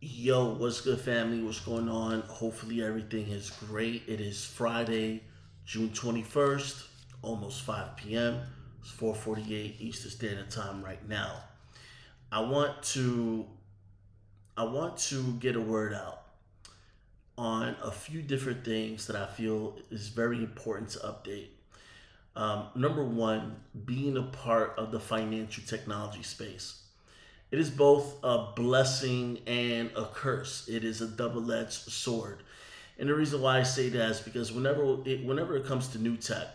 Yo, what's good, family? What's going on? Hopefully, everything is great. It is Friday, June 21st, almost 5 p.m. It's 4:48 Eastern Standard Time right now. I want to I want to get a word out on a few different things that I feel is very important to update. Number one, being a part of the financial technology space. It is both a blessing and a curse. It is a double-edged sword. And the reason why I say that is because whenever it comes to new tech,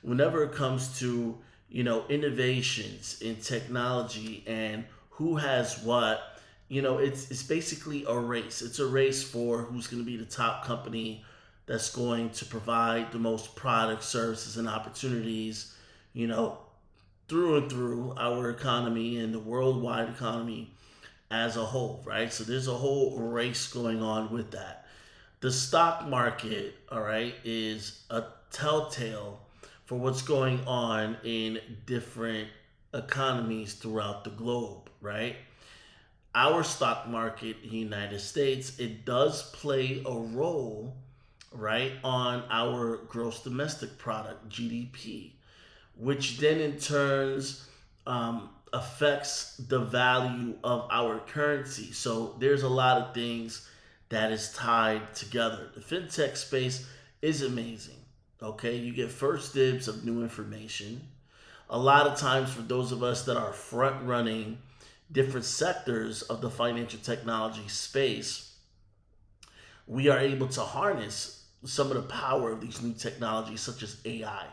whenever it comes to innovations in technology and who has what, it's basically a race. It's a race for who's going to be the top company that's going to provide the most products, services, and opportunities, you know, through and through our economy and the worldwide economy as a whole, right? So there's a whole race going on with that. The stock market, all right, is a telltale for what's going on in different economies throughout the globe, right? Our stock market in the United States, it does play a role, right, on our gross domestic product, GDP, which then in turns affects the value of our currency. So there's a lot of things that is tied together. The fintech space is amazing. Okay, you get first dibs of new information. A lot of times, for those of us that are front running different sectors of the financial technology space, we are able to harness some of the power of these new technologies, such as AI,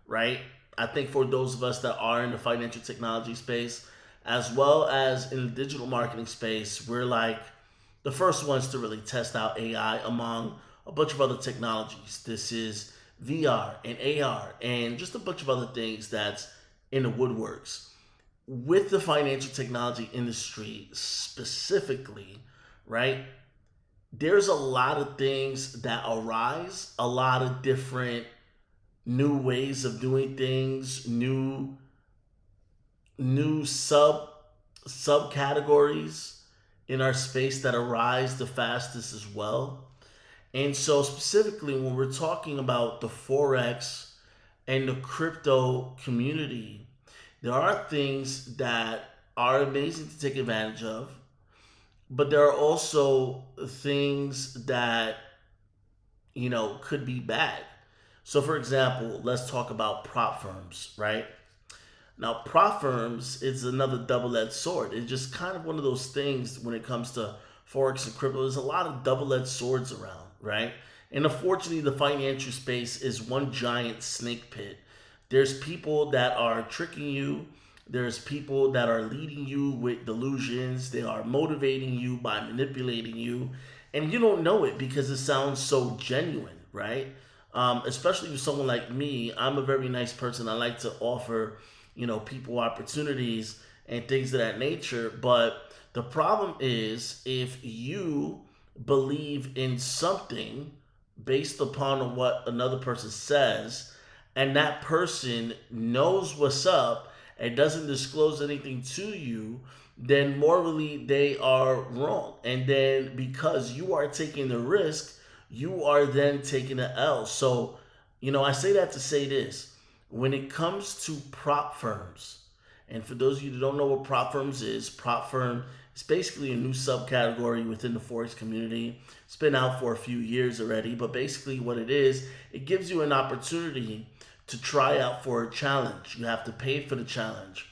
right? I think for those of us that are in the financial technology space, as well as in the digital marketing space, we're like the first ones to really test out AI among a bunch of other technologies. This is VR and AR and just a bunch of other things that's in the woodworks. With the financial technology industry specifically, right? There's a lot of things that arise, a lot of different new ways of doing things, new subcategories in our space that arise the fastest as well. And so specifically when we're talking about the forex and the crypto community, there are things that are amazing to take advantage of, but there are also things that could be bad. So, for example, let's talk about prop firms, right? Now, prop firms is another double-edged sword. It's just kind of one of those things when it comes to forex and crypto. There's a lot of double-edged swords around, right? And unfortunately, the financial space is one giant snake pit. There's people that are tricking you. There's people that are leading you with delusions. They are motivating you by manipulating you. And you don't know it because it sounds so genuine, right? Especially with someone like me, I'm a very nice person. I like to offer, people opportunities and things of that nature. But the problem is if you believe in something based upon what another person says, and that person knows what's up and doesn't disclose anything to you, then morally they are wrong. And then because you are taking the risk, you are then taking the L. So, I say that to say this. When it comes to prop firms, and for those of you that don't know what prop firm is basically a new subcategory within the Forex community. It's been out for a few years already, but basically what it is, it gives you an opportunity to try out for a challenge. You have to pay for the challenge.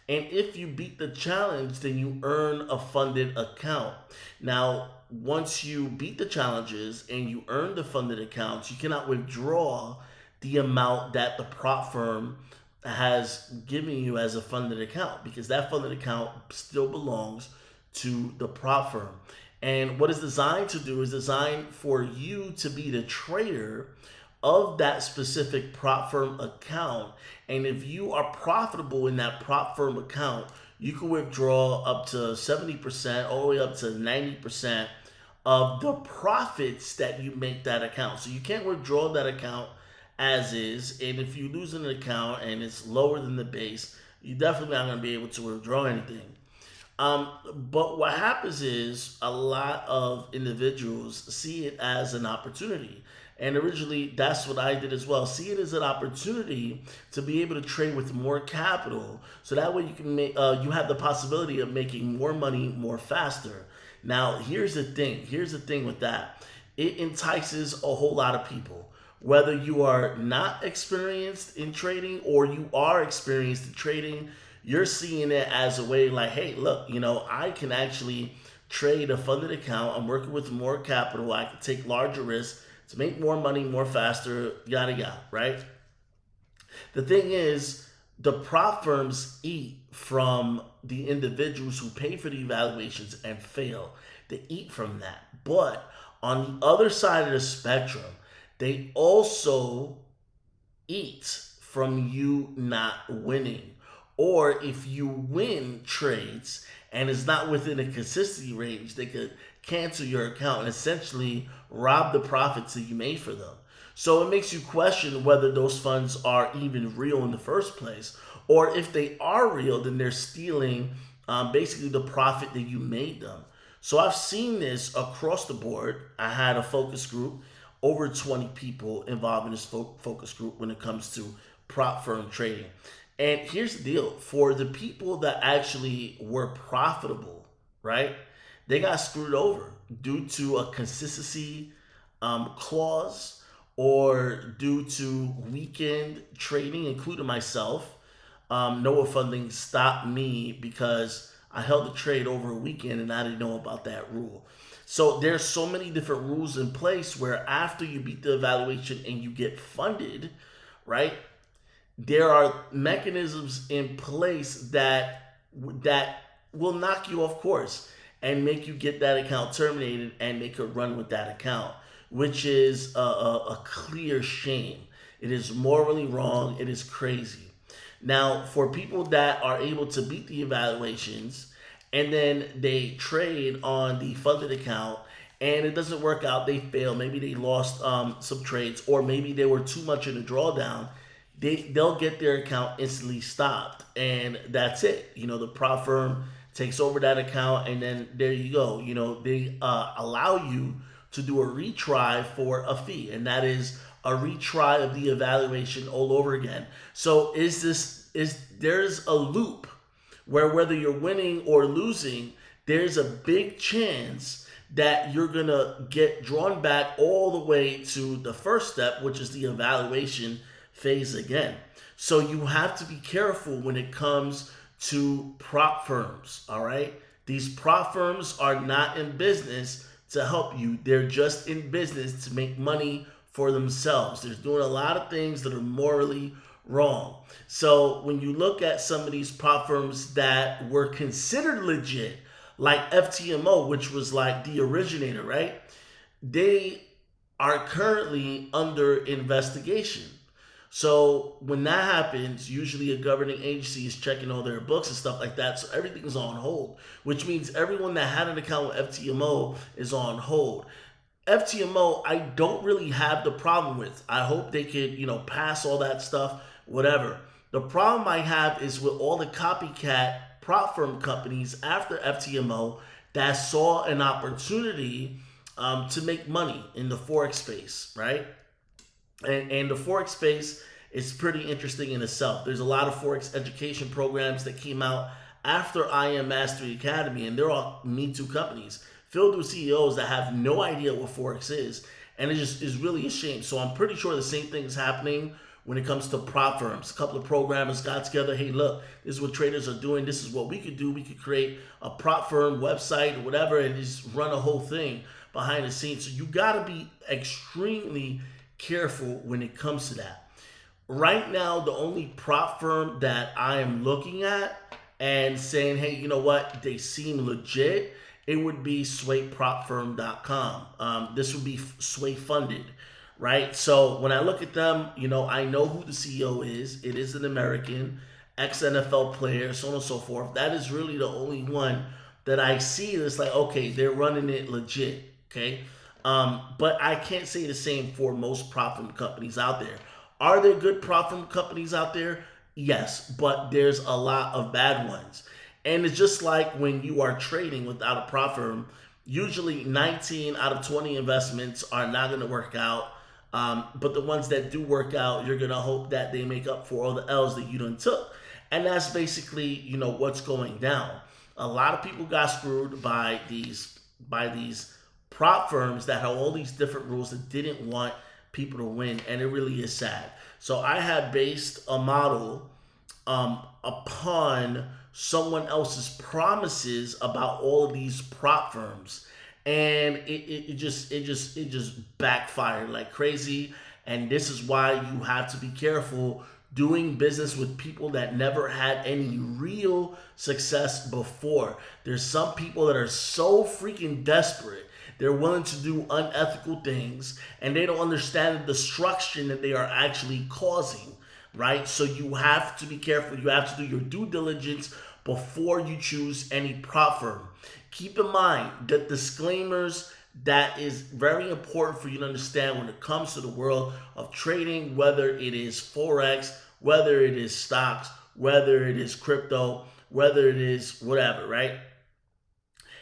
And if you beat the challenge, then you earn a funded account. Now, once you beat the challenges and you earn the funded accounts, you cannot withdraw the amount that the prop firm has given you as a funded account because that funded account still belongs to the prop firm. And what it's designed to do is designed for you to be the trader of that specific prop firm account. And if you are profitable in that prop firm account, you can withdraw up to 70%, all the way up to 90% of the profits that you make that account. So you can't withdraw that account as is. And if you lose an account and it's lower than the base, you definitely not going to be able to withdraw anything. But what happens is a lot of individuals see it as an opportunity. And originally, that's what I did as well. See it as an opportunity to be able to trade with more capital, so that way you can make, you have the possibility of making more money more faster. Now, here's the thing. Here's the thing with that. It entices a whole lot of people. Whether you are not experienced in trading or you are experienced in trading, you're seeing it as a way like, hey, look, I can actually trade a funded account. I'm working with more capital. I can take larger risks to make more money more faster, yada yada, right? The thing is, the prop firms eat from the individuals who pay for the evaluations and fail. They eat from that. But on the other side of the spectrum, they also eat from you not winning. Or if you win trades and it's not within a consistency range, they could cancel your account and essentially rob the profits that you made for them. So it makes you question whether those funds are even real in the first place, or if they are real, then they're stealing basically the profit that you made them. So I've seen this across the board. I had a focus group, over 20 people involved in this focus group when it comes to prop firm trading. And here's the deal, for the people that actually were profitable, right? They got screwed over due to a consistency clause, or due to weekend trading, including myself. Noah Funding stopped me because I held the trade over a weekend and I didn't know about that rule. So there's so many different rules in place where after you beat the evaluation and you get funded, right? There are mechanisms in place that will knock you off course and make you get that account terminated and make a run with that account, which is a clear shame. It is morally wrong. It is crazy. Now, for people that are able to beat the evaluations and then they trade on the funded account and it doesn't work out, they fail. Maybe they lost some trades, or maybe they were too much in a drawdown. They'll get their account instantly stopped, and that's it. The prop firm takes over that account, and then there you go. They allow you to do a retry for a fee, and that is a retry of the evaluation all over again. So there's a loop where whether you're winning or losing, there's a big chance that you're gonna get drawn back all the way to the first step, which is the evaluation phase again. So you have to be careful when it comes to prop firms, all right? These prop firms are not in business to help you. They're just in business to make money for themselves. They're doing a lot of things that are morally wrong. So when you look at some of these prop firms that were considered legit, like FTMO, which was like the originator, right? They are currently under investigation. So when that happens, usually a governing agency is checking all their books and stuff like that. So everything is on hold, which means everyone that had an account with FTMO is on hold. FTMO, I don't really have the problem with. I hope they could, pass all that stuff, whatever. The problem I have is with all the copycat prop firm companies after FTMO that saw an opportunity to make money in the Forex space, right? And the Forex space is pretty interesting in itself. There's a lot of Forex education programs that came out after I Am Mastery Academy, and they're all Me Too companies filled with CEOs that have no idea what Forex is. And it just is really a shame. So I'm pretty sure the same thing is happening when it comes to prop firms. A couple of programmers got together. Hey, look, this is what traders are doing. This is what we could do. We could create a prop firm website or whatever and just run a whole thing behind the scenes. So you got to be extremely careful when it comes to that. Right now, the only prop firm that I am looking at and saying, hey, you know what, they seem legit, it would be swaypropfirm.com. This would be Sway funded, right? So when I look at them, I know who the CEO is. It is an American, ex-NFL player, so on and so forth. That is really the only one that I see that's like, okay, they're running it legit, okay? But I can't say the same for most prop firm companies out there. Are there good prop firm companies out there? Yes, but there's a lot of bad ones. And it's just like when you are trading without a prop firm, usually 19 out of 20 investments are not going to work out. But the ones that do work out, you're going to hope that they make up for all the L's that you done took. And that's basically, what's going down. A lot of people got screwed by these prop firms that have all these different rules that didn't want people to win, and it really is sad. So I had based a model upon someone else's promises about all of these prop firms, and it just backfired like crazy. And this is why you have to be careful doing business with people that never had any real success before. There's some people that are so freaking desperate, they're willing to do unethical things, and they don't understand the destruction that they are actually causing, right? So you have to be careful. You have to do your due diligence before you choose any prop firm. Keep in mind that disclaimers that is very important for you to understand when it comes to the world of trading, whether it is Forex, whether it is stocks, whether it is crypto, whether it is whatever, right?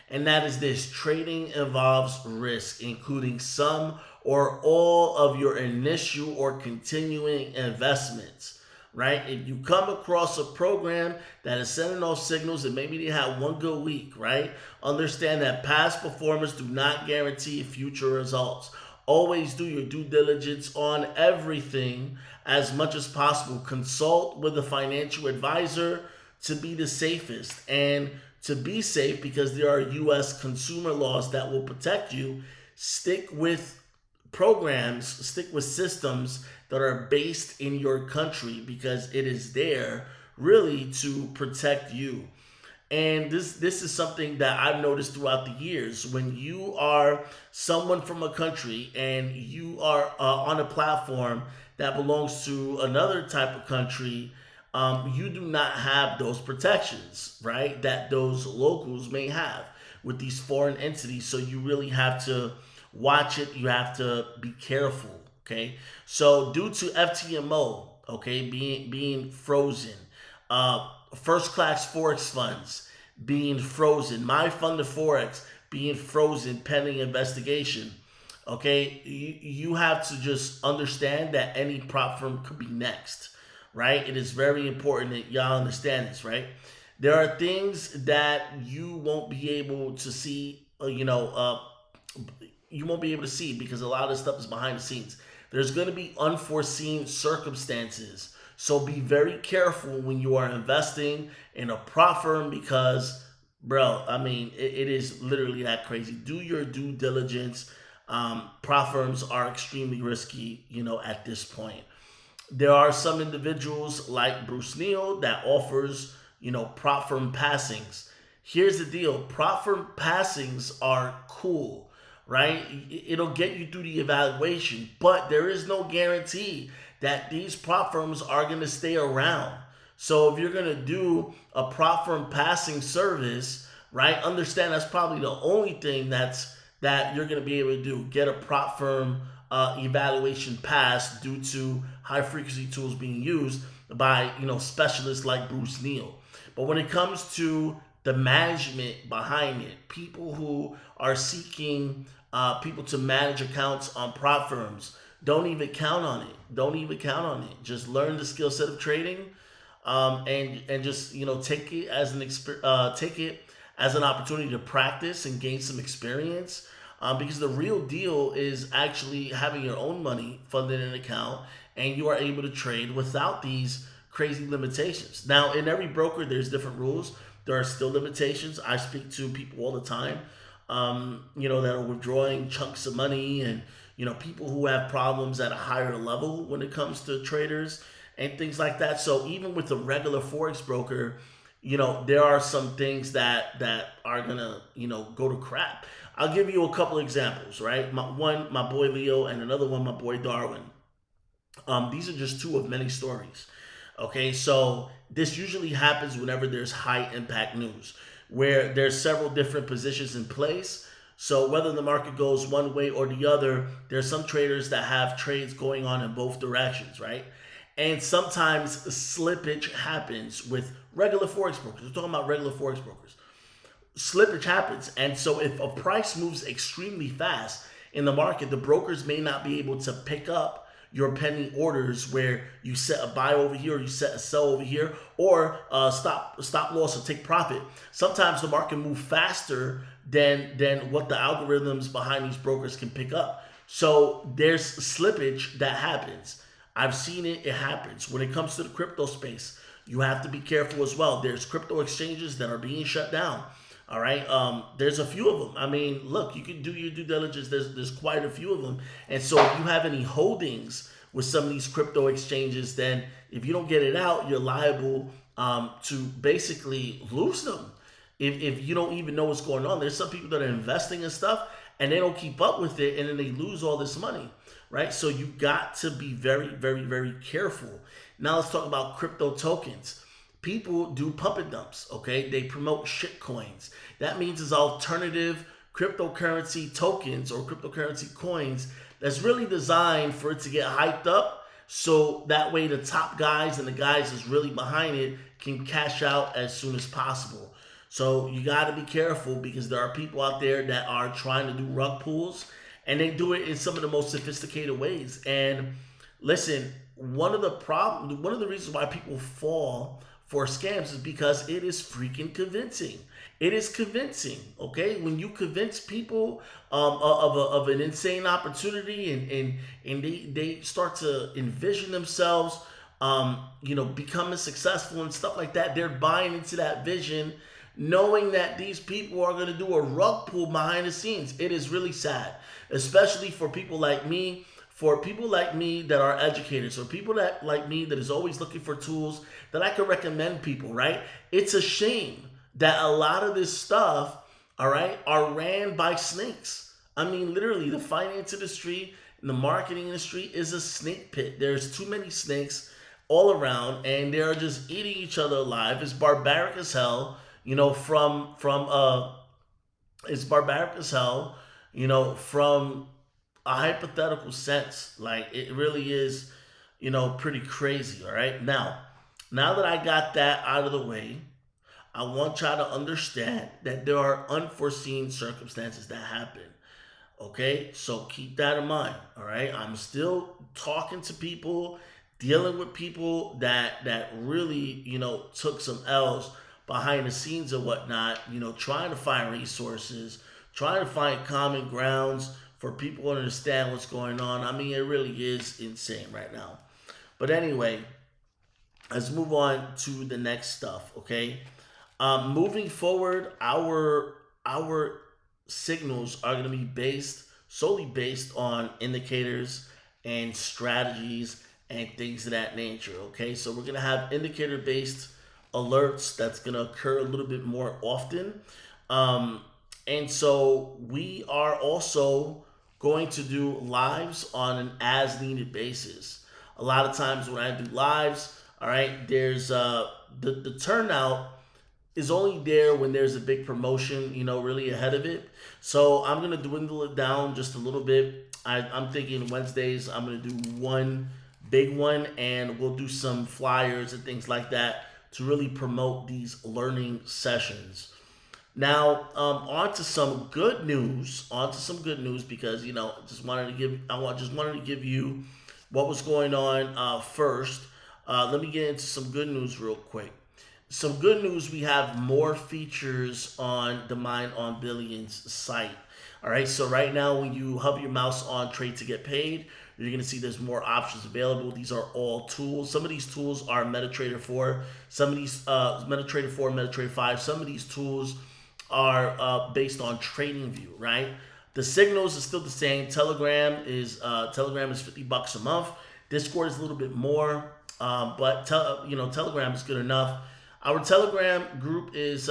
And that is this: trading involves risk, including some or all of your initial or continuing investments, right? If you come across a program that is sending off signals and maybe they had one good week, right? Understand that past performance do not guarantee future results. Always do your due diligence on everything as much as possible. Consult with a financial advisor to be the safest. And to be safe, because there are U.S. consumer laws that will protect you, stick with programs, stick with systems that are based in your country, because it is there really to protect you. And this is something that I've noticed throughout the years. When you are someone from a country and you are on a platform that belongs to another type of country, you do not have those protections, right? That those locals may have with these foreign entities. So you really have to watch it. You have to be careful. Okay. So due to FTMO, okay, being frozen, first class forex funds being frozen, my fund of forex being frozen pending investigation. Okay, you have to just understand that any prop firm could be next, right? It is very important that y'all understand this, right? There are things that you won't be able to see, you won't be able to see because a lot of this stuff is behind the scenes. There's going to be unforeseen circumstances. So be very careful when you are investing in a prop firm because, bro, I mean, it is literally that crazy. Do your due diligence. Prop firms are extremely risky, at this point. There are some individuals like Bruce Neal that offers, prop firm passings. Here's the deal. Prop firm passings are cool, right? It'll get you through the evaluation, but there is no guarantee that these prop firms are going to stay around. So if you're going to do a prop firm passing service, right, understand that's probably the only thing that you're going to be able to do. Get a prop firm evaluation pass due to high frequency tools being used by specialists like Bruce Neal. But when it comes to the management behind it, people who are seeking people to manage accounts on prop firms, don't even count on it. Don't even count on it. Just learn the skill set of trading, and just take it as an opportunity to practice and gain some experience. Because the real deal is actually having your own money funded in an account, and you are able to trade without these crazy limitations. Now, in every broker, there's different rules. There are still limitations. I speak to people all the time, that are withdrawing chunks of money, and people who have problems at a higher level when it comes to traders and things like that. So even with a regular forex broker, there are some things that are gonna go to crap. I'll give you a couple examples, right? My boy Leo, and another one, my boy Darwin. These are just two of many stories. Okay, so this usually happens whenever there's high impact news, where there's several different positions in place. So whether the market goes one way or the other, there's some traders that have trades going on in both directions, right? And sometimes slippage happens with regular forex brokers. We're talking about regular forex brokers. Slippage happens, and so if a price moves extremely fast in the market, the brokers may not be able to pick up your pending orders where you set a buy over here, or you set a sell over here, or stop loss or take profit. Sometimes the market move faster than what the algorithms behind these brokers can pick up. So there's slippage that happens. I've seen it. It happens. When it comes to the crypto space, you have to be careful as well. There's crypto exchanges that are being shut down. All right. There's a few of them. I mean, look, you can do your due diligence. There's quite a few of them. And so if you have any holdings with some of these crypto exchanges, then if you don't get it out, you're liable to basically lose them. If you don't even know what's going on. There's some people that are investing in stuff and they don't keep up with it, and then they lose all this money, right? So you got to be very, very, very careful. Now let's talk about crypto tokens. People do pump and dumps, okay? They promote shit coins. That means it's alternative cryptocurrency tokens or cryptocurrency coins that's really designed for it to get hyped up, so that way the top guys and the guys that's really behind it can cash out as soon as possible. So you got to be careful, because there are people out there that are trying to do rug pulls, and they do it in some of the most sophisticated ways. And listen, one of the reasons why people fall for scams is because it is freaking convincing. It is convincing, okay? When you convince people of an insane opportunity, and they start to envision themselves, becoming successful and stuff like that, they're buying into that vision, knowing that these people are going to do a rug pull behind the scenes. It is really sad, especially for people like me. For people like me that are educators, or people that like me that is always looking for tools that I can recommend people, right? It's a shame that a lot of this stuff, all right, are ran by snakes. I mean, literally, the finance industry and the marketing industry is a snake pit. There's too many snakes all around, and they're just eating each other alive. It's barbaric as hell, it's barbaric as hell, from a hypothetical sense. Like, it really is, pretty crazy. All right. Now that I got that out of the way, I want y'all to understand that there are unforeseen circumstances that happen. Okay. So keep that in mind. All right. I'm still talking to people, dealing with people that really, took some L's behind the scenes and whatnot, trying to find resources, trying to find common grounds for people to understand what's going on. I mean, it really is insane right now. But anyway, let's move on to the next stuff, okay? Moving forward, our signals are going to be solely based on indicators and strategies and things of that nature, okay? So we're going to have indicator-based alerts that's going to occur a little bit more often. And so we are also going to do lives on an as needed basis. A lot of times when I do lives, all right, there's the turnout is only there when there's a big promotion, really ahead of it. So I'm gonna dwindle it down just a little bit. I'm thinking Wednesdays I'm gonna do one big one, and we'll do some flyers and things like that to really promote these learning sessions. Now, on to some good news. Because just wanted to give you what was going on first. Let me get into some good news real quick. Some good news: we have more features on the Mind on Billions site. All right. So right now, when you hover your mouse on Trade to Get Paid, you're going to see there's more options available. These are all tools. Some of these tools are MetaTrader 4. Some of these MetaTrader 4, MetaTrader 5. Some of these tools are based on TradingView, right? The signals is still the same. Telegram is $50 a month. Discord is a little bit more, but Telegram is good enough. Our Telegram group is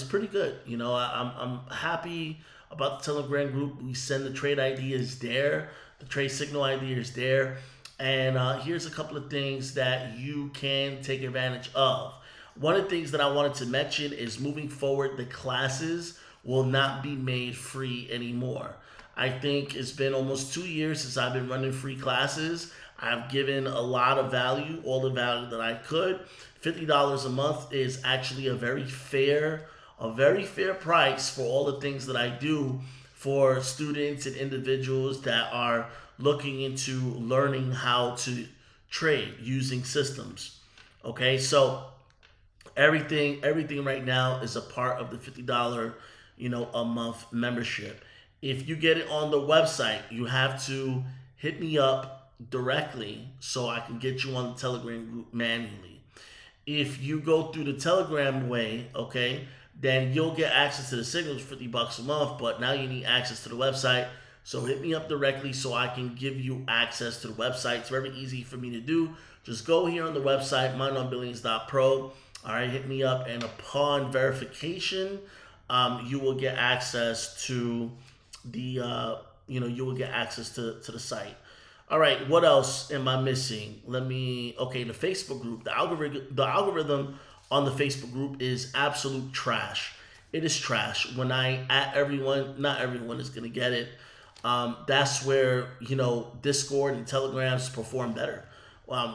pretty good. I'm happy about the Telegram group. We send the trade ideas there. The trade signal idea is there. And here's a couple of things that you can take advantage of. One of the things that I wanted to mention is, moving forward, the classes will not be made free anymore. I think it's been almost 2 years since I've been running free classes. I've given a lot of value, all the value that I could. $50 a month is actually a very fair price for all the things that I do for students and individuals that are looking into learning how to trade using systems. Okay, so everything right now is a part of the $50 a month membership. If you get it on the website, you have to hit me up directly so I can get you on the Telegram group manually. If you go through the Telegram way, okay, then you'll get access to the signals for $50 a month, but now you need access to the website. So hit me up directly so I can give you access to the website. It's very easy for me to do. Just go here on the website, mindonbillions.pro. All right, hit me up, and upon verification, you will get access to the you will get access to the site. All right, what else am I missing? The Facebook group, the algorithm on the Facebook group is absolute trash. It is trash. When I at everyone, not everyone is gonna get it. That's where Discord and Telegrams perform better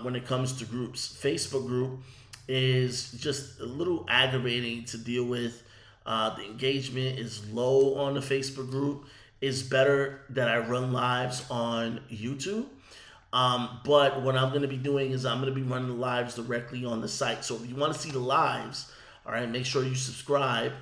when it comes to groups. Facebook group is just a little aggravating to deal with. The engagement is low on the Facebook group. It's better that I run lives on YouTube. But what I'm going to be doing is I'm going to be running the lives directly on the site. So if you want to see the lives, all right, make sure you subscribe.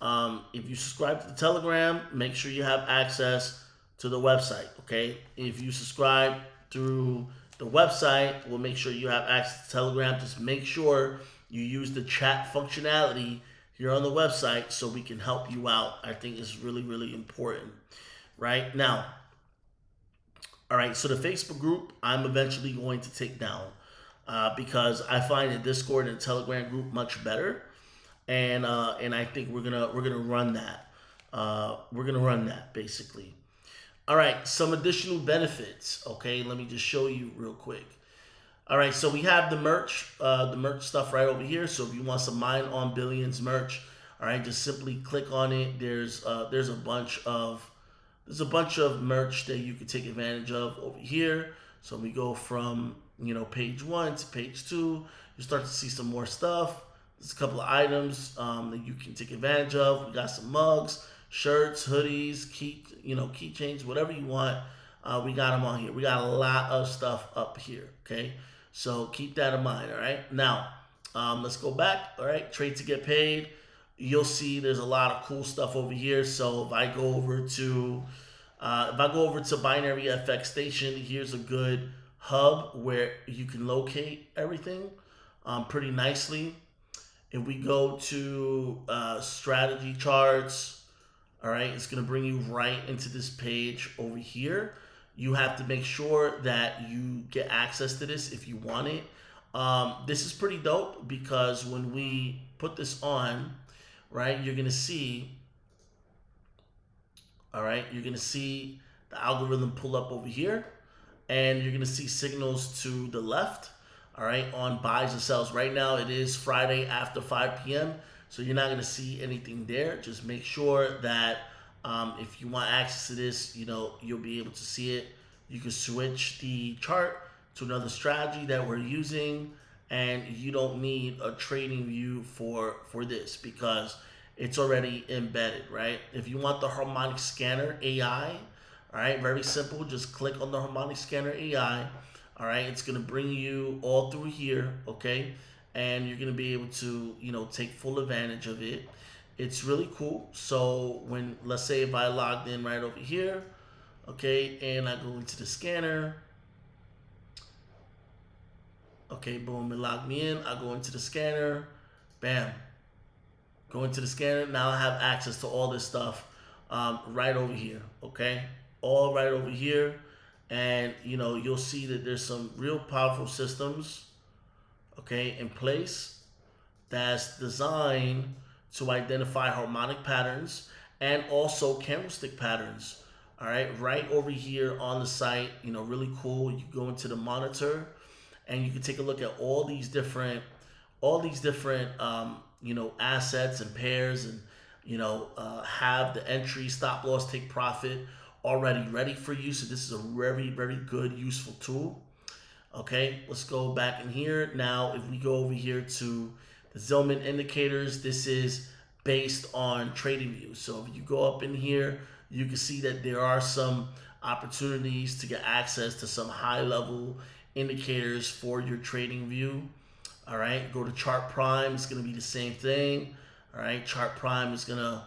If you subscribe to the Telegram, make sure you have access to the website, okay? If you subscribe through the website, we'll make sure you have access to Telegram. Just make sure you use the chat functionality here on the website so we can help you out. I think it's really, really important. Right now, all right, so the Facebook group I'm eventually going to take down because I find the Discord and Telegram group much better, and I think we're gonna run that. We're gonna run that basically. All right, some additional benefits. Okay, let me just show you real quick. All right, so we have the merch stuff right over here. So if you want some Mind on Billions merch, all right, just simply click on it. There's a bunch of merch that you can take advantage of over here. So we go from page 1 to page 2. You start to see some more stuff. There's a couple of items that you can take advantage of. We got some mugs, shirts, hoodies, keychains, whatever you want. We got them on here. We got a lot of stuff up here. Okay, so keep that in mind. All right, now let's go back. All right, trade to get paid. You'll see there's a lot of cool stuff over here. So if I go over to Binary FX Station, here's a good hub where you can locate everything pretty nicely. If we go to strategy charts, all right, it's going to bring you right into this page over here. You have to make sure that you get access to this if you want it. This is pretty dope because when we put this on, right, you're going to see, all right, you're going to see the algorithm pull up over here, and you're going to see signals to the left, all right, on buys and sells. Right now it is Friday after 5 p.m., so you're not going to see anything there. Just make sure that if you want access to this, you'll be able to see it. You can switch the chart to another strategy that we're using, and you don't need a trading view for this because it's already embedded, right? If you want the harmonic scanner AI, all right, very simple. Just click on the harmonic scanner AI. All right, it's gonna bring you all through here, okay? And you're gonna be able to, take full advantage of it. It's really cool. So when, let's say if I logged in right over here, okay, and I go into the scanner, okay, boom, it logged me in. I go into the scanner, bam. Go into the scanner. Now I have access to all this stuff right over here, okay? All right over here. And, you'll see that there's some real powerful systems, okay, in place that's designed to identify harmonic patterns and also candlestick patterns, all right over here on the site. Really cool. You go into the monitor and you can take a look at all these different assets and pairs, and have the entry, stop loss, take profit already ready for you. So this is a very, very good, useful tool. Okay, let's go back in here. Now, if we go over here to the Zillman indicators, this is based on trading views. So if you go up in here, you can see that there are some opportunities to get access to some high level indicators for your trading view. All right, go to Chart Prime. It's going to be the same thing. All right, Chart Prime is going to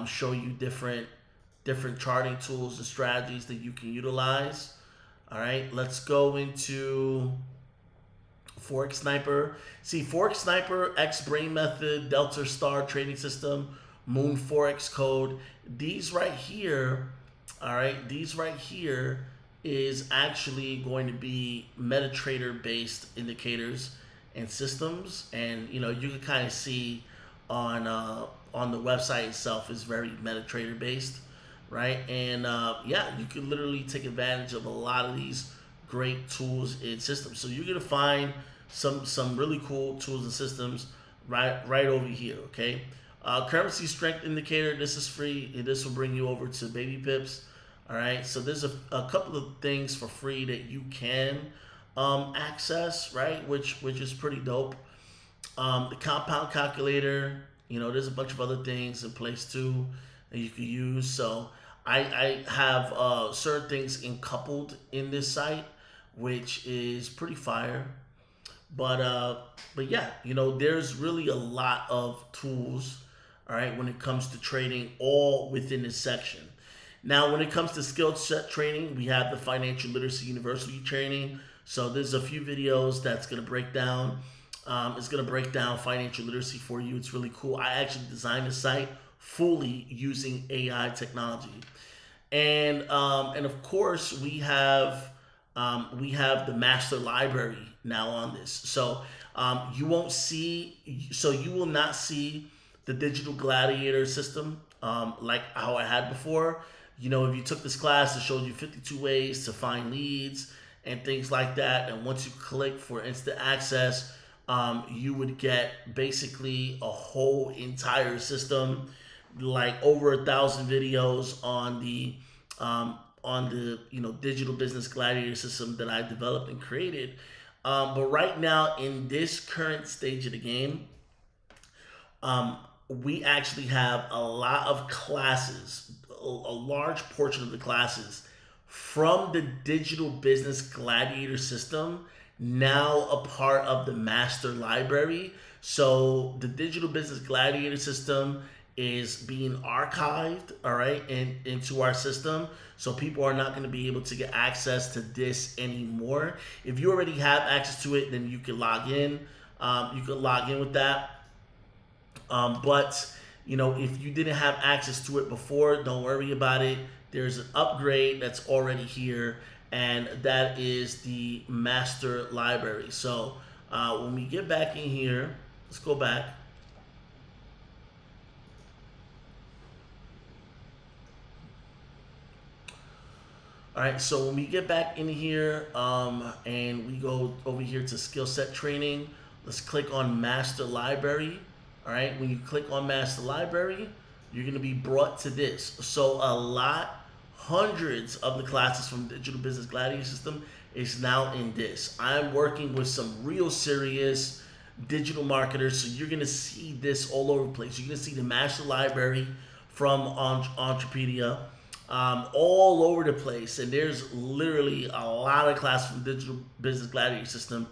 show you different charting tools and strategies that you can utilize. All right, let's go into Forex Sniper. See, Forex Sniper, X Brain Method, Delta Star Trading System, Moon Forex Code. These right here, all right, these right here is actually going to be MetaTrader based indicators and systems, and you can kind of see on the website itself is very MetaTrader based, right? And yeah, you can literally take advantage of a lot of these great tools and systems. So you're gonna find some really cool tools and systems right over here. Okay, currency strength indicator. This is free. This will bring you over to baby pips. All right, so there's a couple of things for free that you can access, right? Which is pretty dope. The compound calculator. There's a bunch of other things in place too that you can use. So I have certain things coupled in this site, which is pretty fire. But yeah, there's really a lot of tools, all right, when it comes to trading, all within this section. Now, when it comes to skill set training, we have the Financial Literacy University training. So there's a few videos that's going to break down. It's going to break down financial literacy for you. It's really cool. I actually designed the site fully using AI technology, and of course we have the master library now on this. So you won't see, so you will not see the digital gladiator system like how I had before. If you took this class, it showed you 52 ways to find leads and things like that. And once you click for instant access, you would get basically a whole entire system, like over 1,000 videos on the digital business gladiator system that I developed and created. But right now, in this current stage of the game, we actually have a lot of classes, a large portion of the classes from the digital business gladiator system, now a part of the master library. So the digital business gladiator system is being archived, all right, into our system. So people are not going to be able to get access to this anymore. If you already have access to it, then you can log in. You can log in with that. But if you didn't have access to it before, don't worry about it. There's an upgrade that's already here, and that is the master library. So when we get back in here, let's go back. All right, so when we get back in here and we go over here to skill set training, let's click on master library. All right, when you click on master library, you're going to be brought to this. So hundreds of the classes from Digital Business Gladiator System is now in this. I'm working with some real serious digital marketers, so you're going to see this all over the place. You're going to see the master library from Entrepedia all over the place, and there's literally a lot of classes from Digital Business Gladiator System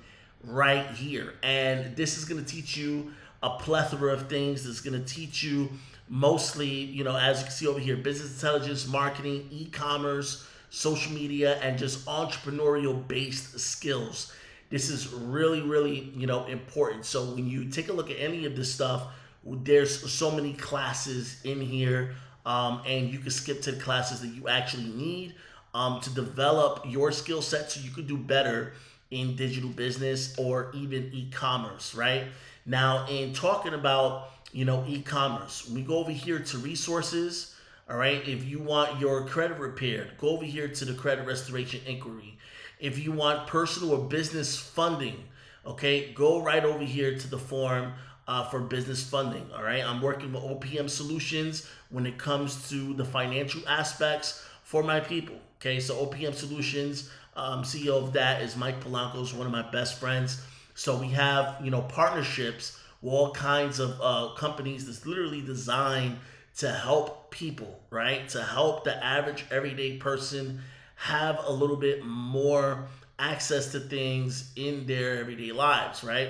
right here. And this is going to teach you a plethora of things. That's going to teach you mostly, as you can see over here, business intelligence, marketing, e-commerce, social media, and just entrepreneurial based skills. This is really, really, important. So when you take a look at any of this stuff, there's so many classes in here, and you can skip to the classes that you actually need to develop your skill set so you could do better in digital business or even e-commerce, right? Now, in talking about, e-commerce, we go over here to resources. All right. If you want your credit repaired, go over here to the credit restoration inquiry. If you want personal or business funding, okay, go right over here to the form for business funding. All right. I'm working with OPM Solutions when it comes to the financial aspects for my people. Okay. So OPM Solutions CEO of that is Mike Polanco, is one of my best friends. So we have, partnerships with all kinds of companies that's literally designed to help people, right? To help the average everyday person have a little bit more access to things in their everyday lives, right?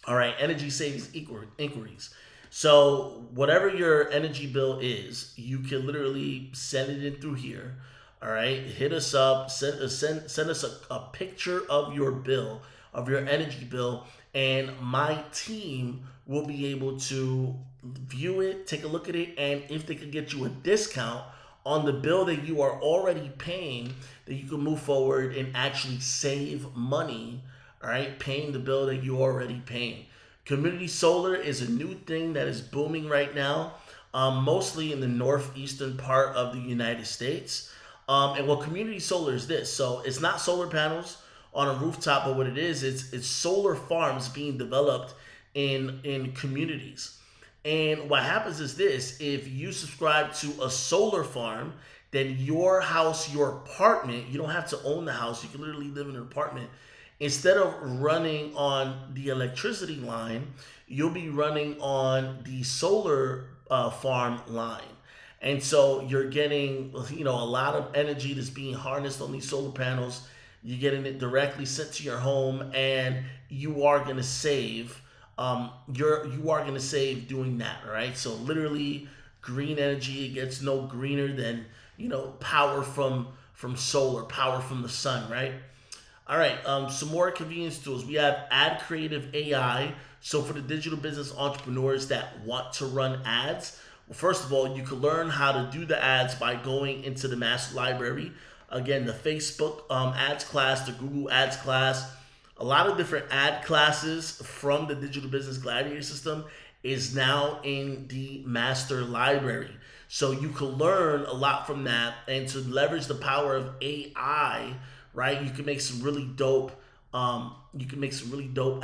All right, energy savings inquiries. So whatever your energy bill is, you can literally send it in through here. All right, hit us up. Send us a picture of your bill, of your energy bill, and my team will be able to view it, take a look at it, and if they could get you a discount on the bill that you are already paying, that you can move forward and actually save money, all right, paying the bill that you're already paying. Community solar is a new thing that is booming right now, mostly in the northeastern part of the United States. And what community solar is this? So it's not solar panels on a rooftop, but what it is, it's solar farms being developed in communities. And what happens is this: if you subscribe to a solar farm, then your house, your apartment, you don't have to own the house. You can literally live in an apartment. Instead of running on the electricity line, you'll be running on the solar farm line. And so you're getting, a lot of energy that's being harnessed on these solar panels. You're getting it directly sent to your home, and you are going to save. You are going to save doing that, all right? So literally, green energy, it gets no greener than power from solar, power from the sun, right? All right, some more convenience tools. We have Ad Creative AI. So for the digital business entrepreneurs that want to run ads, well, first of all, you can learn how to do the ads by going into the master library. Again, the Facebook ads class, the Google ads class, a lot of different ad classes from the digital business gladiator system is now in the master library. So you can learn a lot from that, and to leverage the power of AI, right? You can make some really dope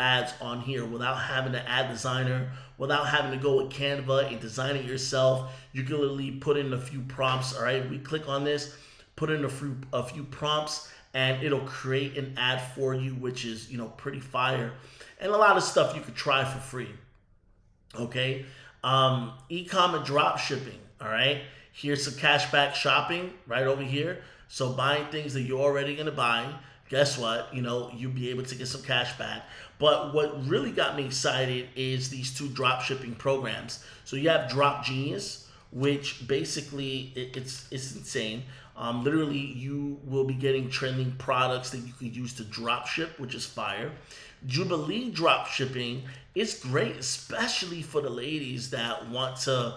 ads on here without having an ad designer, without having to go with Canva and design it yourself. You can literally put in a few prompts. All right, we click on this, put in a few prompts, and it'll create an ad for you, which is pretty fire, and a lot of stuff you could try for free. Okay, e-com and drop shipping. All right, here's some cashback shopping right over here. So buying things that you're already gonna buy, guess what? You'll be able to get some cash back. But what really got me excited is these two drop shipping programs. So you have Drop Genius, which basically it's insane. Literally, you will be getting trending products that you can use to drop ship, which is fire. Jubilee drop shipping is great, especially for the ladies that want to,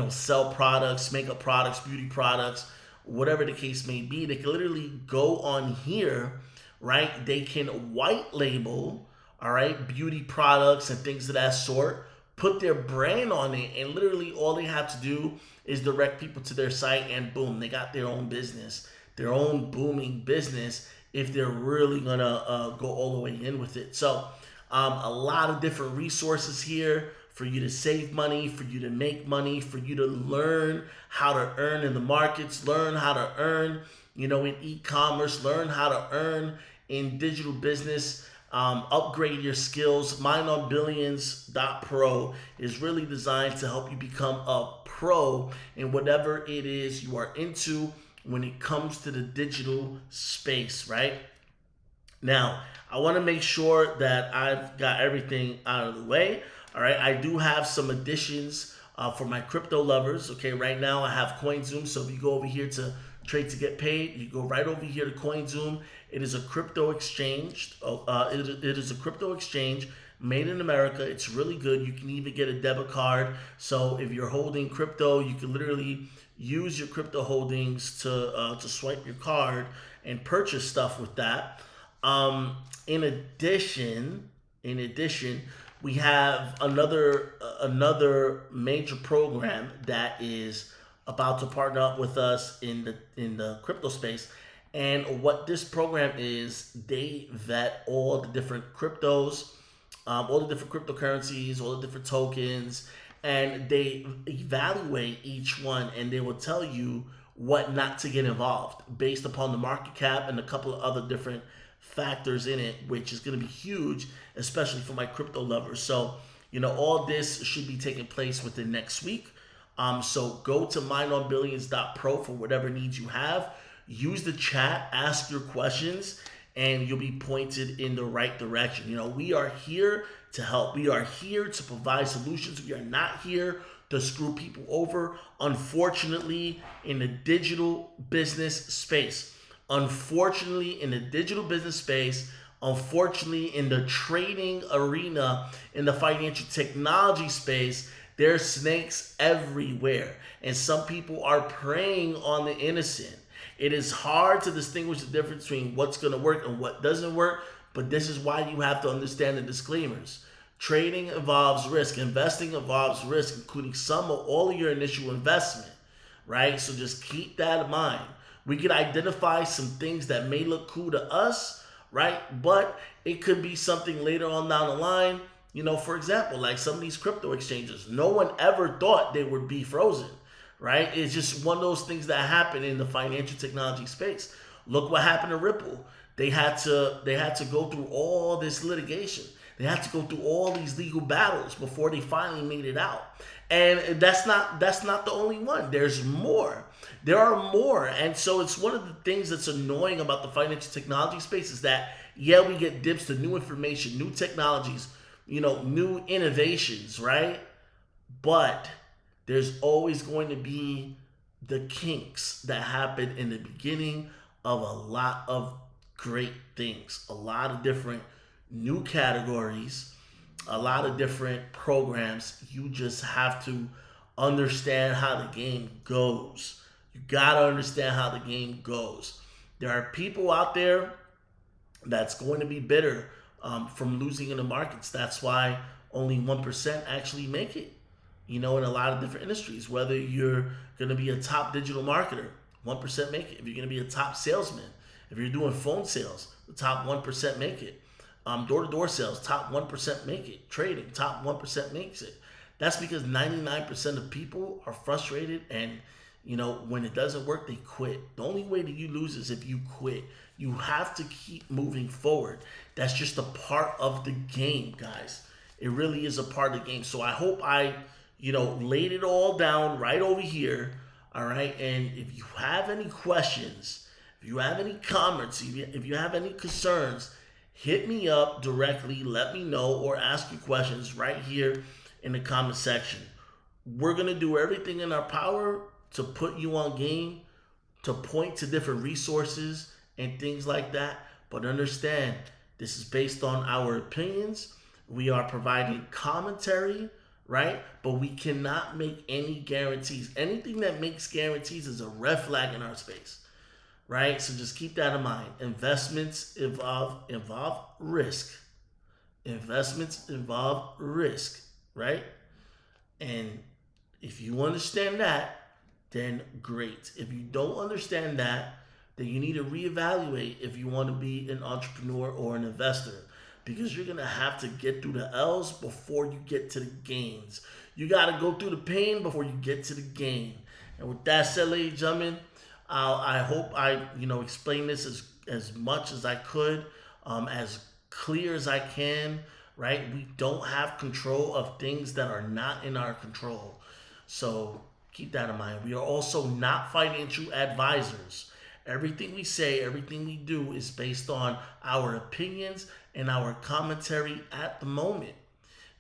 sell products, makeup products, beauty products, whatever the case may be. They can literally go on here, right? They can white label, all right, beauty products and things of that sort, put their brand on it, and literally all they have to do is direct people to their site, and boom, they got their own business, their own booming business, if they're really gonna go all the way in with it. So a lot of different resources here for you to save money, for you to make money, for you to learn how to earn in the markets, learn how to earn, in e-commerce, learn how to earn in digital business, upgrade your skills. MindOnBillions.pro is really designed to help you become a pro in whatever it is you are into when it comes to the digital space, right? Now, I want to make sure that I've got everything out of the way. All right, I do have some additions for my crypto lovers. Okay, right now I have CoinZoom. So if you go over here to Trade to Get Paid, you go right over here to CoinZoom. It is a crypto exchange. It is a crypto exchange made in America. It's really good. You can even get a debit card. So if you're holding crypto, you can literally use your crypto holdings to swipe your card and purchase stuff with that. In addition, we have another major program that is about to partner up with us in the crypto space. And what this program is, they vet all the different cryptos, all the different cryptocurrencies, all the different tokens, and they evaluate each one, and they will tell you what not to get involved based upon the market cap and a couple of other different factors in it, which is going to be huge, especially for my crypto lovers. So, all this should be taking place within next week. So go to mindonbillions.pro for whatever needs you have. Use the chat, ask your questions, and you'll be pointed in the right direction. We are here to help. We are here to provide solutions. We are not here to screw people over. Unfortunately, in the digital business space, unfortunately, in the trading arena, in the financial technology space, there's snakes everywhere. And some people are preying on the innocent. It is hard to distinguish the difference between what's going to work and what doesn't work, but this is why you have to understand the disclaimers. Trading involves risk. Investing involves risk, including some or all of your initial investment, right? So just keep that in mind. We could identify some things that may look cool to us, right? But it could be something later on down the line. For example, like some of these crypto exchanges, no one ever thought they would be frozen, right? It's just one of those things that happen in the financial technology space. Look what happened to Ripple. They had to go through all this litigation. They had to go through all these legal battles before they finally made it out. And that's not the only one. There's more. There are more. And so it's one of the things that's annoying about the financial technology space is that, we get dips to new information, new technologies, new innovations, right? But there's always going to be the kinks that happen in the beginning of a lot of great things, a lot of different new categories, a lot of different programs. You just have to understand how the game goes. You got to understand how the game goes. There are people out there that's going to be bitter from losing in the markets. That's why only 1% actually make it, in a lot of different industries. Whether you're going to be a top digital marketer, 1% make it. If you're going to be a top salesman, if you're doing phone sales, the top 1% make it. Door-to-door sales, top 1% make it. Trading, top 1% makes it. That's because 99% of people are frustrated, and when it doesn't work, they quit. The only way that you lose is if you quit. You have to keep moving forward. That's just a part of the game, guys. It really is a part of the game. So I hope I, laid it all down right over here. All right. And if you have any questions, if you have any comments, if you have any concerns, hit me up directly. Let me know, or ask your questions right here in the comment section. We're going to do everything in our power to put you on game, to point to different resources and things like that. But understand, this is based on our opinions. We are providing commentary, right? But we cannot make any guarantees. Anything that makes guarantees is a red flag in our space, right? So just keep that in mind. Investments involve risk. Investments involve risk, right? And if you understand that, then great. If you don't understand that, then you need to reevaluate if you want to be an entrepreneur or an investor, because you're going to have to get through the L's before you get to the gains. You got to go through the pain before you get to the gain. And with that said, ladies and gentlemen, I hope I explained this as much as I could, as clear as I can, right? We don't have control of things that are not in our control. So keep that in mind. We are also not financial advisors. Everything we say, everything we do is based on our opinions and our commentary at the moment.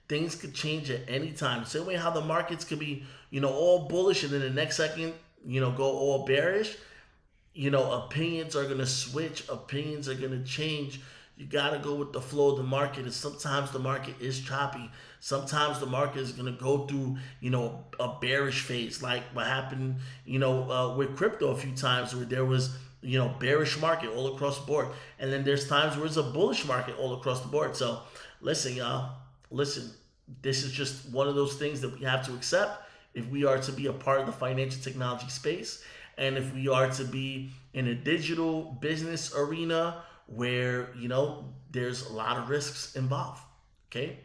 Things could change at any time. Same way how the markets could be, all bullish, and then the next second, go all bearish. Opinions are going to switch. Opinions are going to change. You got to go with the flow of the market. And sometimes the market is choppy. Sometimes the market is going to go through, a bearish phase, like what happened, with crypto a few times, where there was, bearish market all across the board. And then there's times where it's a bullish market all across the board. So listen, y'all, this is just one of those things that we have to accept if we are to be a part of the financial technology space. And if we are to be in a digital business arena where, there's a lot of risks involved. Okay.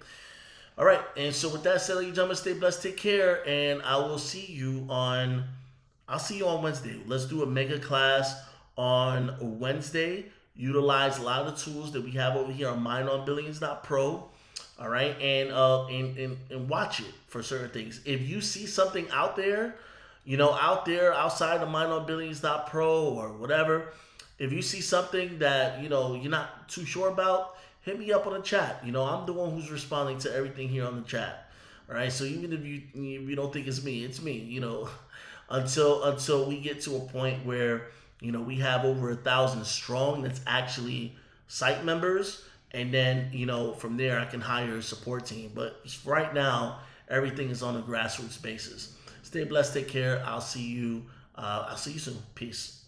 All right. And so with that said, ladies and gentlemen, stay blessed, take care, and I will see you on I'll see you on Wednesday. Let's do a mega class on Wednesday. Utilize a lot of the tools that we have over here on MindOnBillions.pro. All right, and watch it for certain things. If you see something out there, out there outside of MindOnBillions.pro or whatever, if you see something that you're not too sure about, hit me up on the chat. I'm the one who's responding to everything here on the chat. All right, so even if you don't think it's me, it's me. Until we get to a point where we have over 1,000 strong that's actually site members, and then from there I can hire a support team. But right now everything is on a grassroots basis. Stay blessed, take care. I'll see you soon. Peace.